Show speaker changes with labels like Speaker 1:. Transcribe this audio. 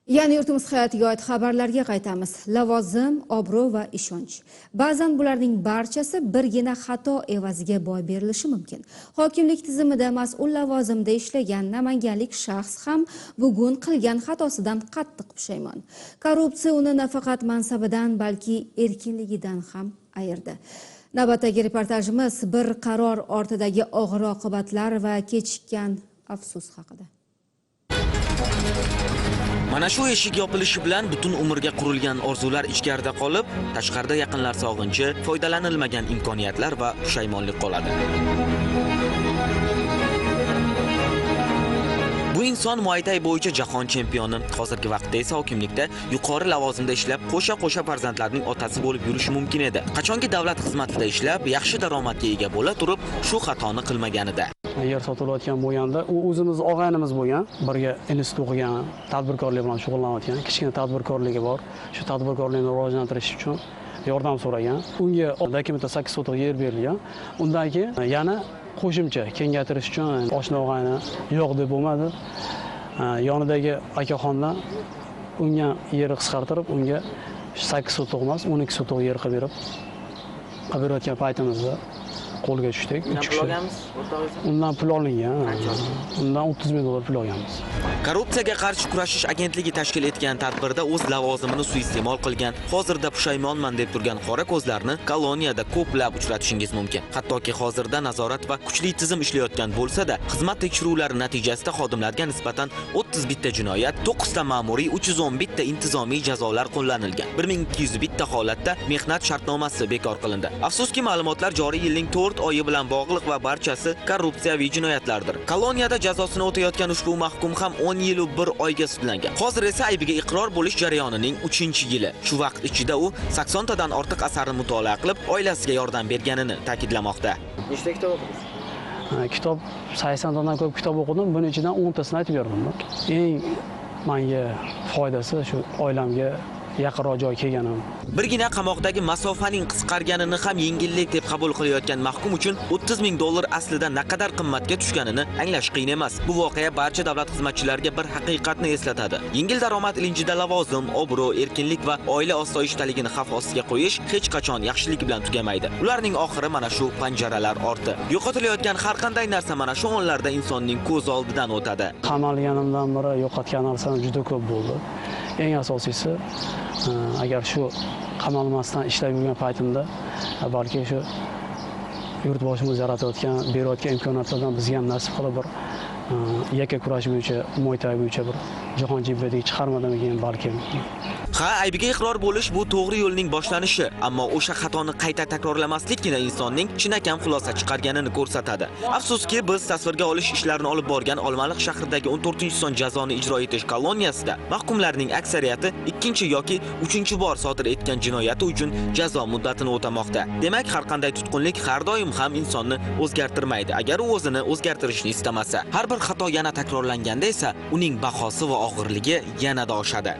Speaker 1: Yana yurtimiz hayotiga oid xabarlarga qaytamiz. Lavozim, obro' va ishonch. Ba'zan bularning barchasi birgina xato evaziga boy berilishi mumkin. Hokimlik tizimida mas'ul lavozimda ishlagan namanganlik shaxs ham bugun qilgan xatosidan qattiq pushaymon. Korrupsiya uni nafaqat mansabidan, balki erkinligidan ham ayirdi. Navbatdagi reportajimiz bir qaror ortidagi og'ir oqibatlar va kechikkan afsus haqida.
Speaker 2: Mana shu eshik yopilishi bilan butun umrga qurilgan orzular ichkarida qolib, tashqarida yaqinlar sog'inchi, foydalanilmagan imkoniyatlar va pushaymonlik qoladi. Bu inson Muay Thai bo'yicha jahon chempioni, hozirgi vaqtda esa hokimlikda yuqori lavozimda ishlab, qo'sha farzandlarning otasi bo'lib yurishi mumkin edi. Qachonki davlat xizmatida ishlab, yaxshi daromadga ega bo'la turib, shu xatoni qilmaganida.
Speaker 3: Yer sotilayotgan bo'lganda, u o'zimiz og'aynimiz bo'lgan, birga institut o'qigan, tadbirkorlik bilan shug'ullanayotgan, kichkina tadbirkorligi bor. Shu tadbirkorlikni rivojlantirish uchun yordam so'ragan. Unga dokumentda 8 sotiq yer berilgan. Undan keyin yana qo'shimcha kengaytirish uchun oshna og'ayni yo'q deb bo'lmadi. Yonidagi akaxondan unga yer qisqartirib, unga 8 sotiq emas, 12 sotiq yer qilib berayotgan paytimizda qo'lga tushdik. Undan pul olingan. Undan 30 ming dollar pul olganmiz.
Speaker 2: Korrupsiyaga qarshi kurashish agentligi tashkil etgan tadbirda o'z lavozimini suiiste'mol qilgan, hozirda pushaymonman deb turgan qora ko'zlarni koloniyada ko'plab uchratishingiz mumkin. Hattoki hozirda nazorat va kuchli tizim ishlayotgan bo'lsa-da, xizmat tekshiruvlari natijasida xodimlarga nisbatan 31 ta jinoyat, 9 ta ma'muriy, 311 ta intizomiy jazolar qo'llanilgan. 1201 ta holatda mehnat shartnomasi bekor qilindi. Afsuski, ma'lumotlar joriy yilning 4 oyi bilan bog'liq va barchasi korrupsiyaviy jinoyatlardir. Koloniyada jazosini o'tayotgan ushbu mahkum ham 10 yil va 1 oyga sudlangan. Hozir esa aybiga iqror bo'lish jarayonining 3-yili. Shu vaqt ichida u 80 tadan ortiq asarni mutolaa qilib, oilasiga yordam berganini ta'kidlamoqda.
Speaker 4: Nechta kitob o'qidingiz?
Speaker 3: Kitob 80 tadan ko'p kitob o'qidim, buning ichidan 10 tasini aytib berdim. Eng menga foydasi shu oilamga yaqinroq joy kelganim.
Speaker 2: Birgina qamoqdagi masofaning qisqarganini ham yengillik deb qabul qilayotgan mahkum uchun 30 ming dollar aslida naqadar qimmatga tushganini anglash qiyin emas. Bu voqea barcha davlat xizmatchilariga bir haqiqatni eslatadi. Yengil daromad ilinjida lavozim, obro', erkinlik va oila osoyishtaligini xavf ostiga qo'yish hech qachon yaxshilik bilan tugamaydi. Ularning oxiri mana shu panjaralar orti. Yo'qotilayotgan har qanday narsa mana shu onlarda insonning ko'z oldidan o'tadi.
Speaker 3: Qamalganimdan beri yo'qotgan narsalar juda ko'p bo'ldi. Eng asosiysi, agar shu qamalmasdan ishlab yurgan paytimda balki shu yurtboshimiz yaratayotgan, berayotgan imkoniyatlardan bizga ham nasib qilib bir yakka kurash bo'yicha, Muay Thai bo'yicha bir jahon chempionatiga chiqarmadimikin balki.
Speaker 2: Ha, aybiga iqror bo'lish bu to'g'ri yo'lning boshlanishi, ammo o'sha xatoni qayta takrorlamaslikgina insonning chinakam xulosa chiqarganini ko'rsatadi. Afsuski, biz tasvirga olish ishlarini olib borgan Olmaliq shahridagi 14-son jazoni ijro etish koloniyasida mahkumlarning aksariyati 2 yoki 3-bor sodir etgan jinoyati uchun jazo muddatini o'tamoqda. Demak, har qanday tutqunlik har doim ham insonni o'zgartirmaydi, agar u o'zini o'zgartirishni istamasa. Har bir xato yana takrorlanganda esa uning bahosi va og'irligi yanada oshadi.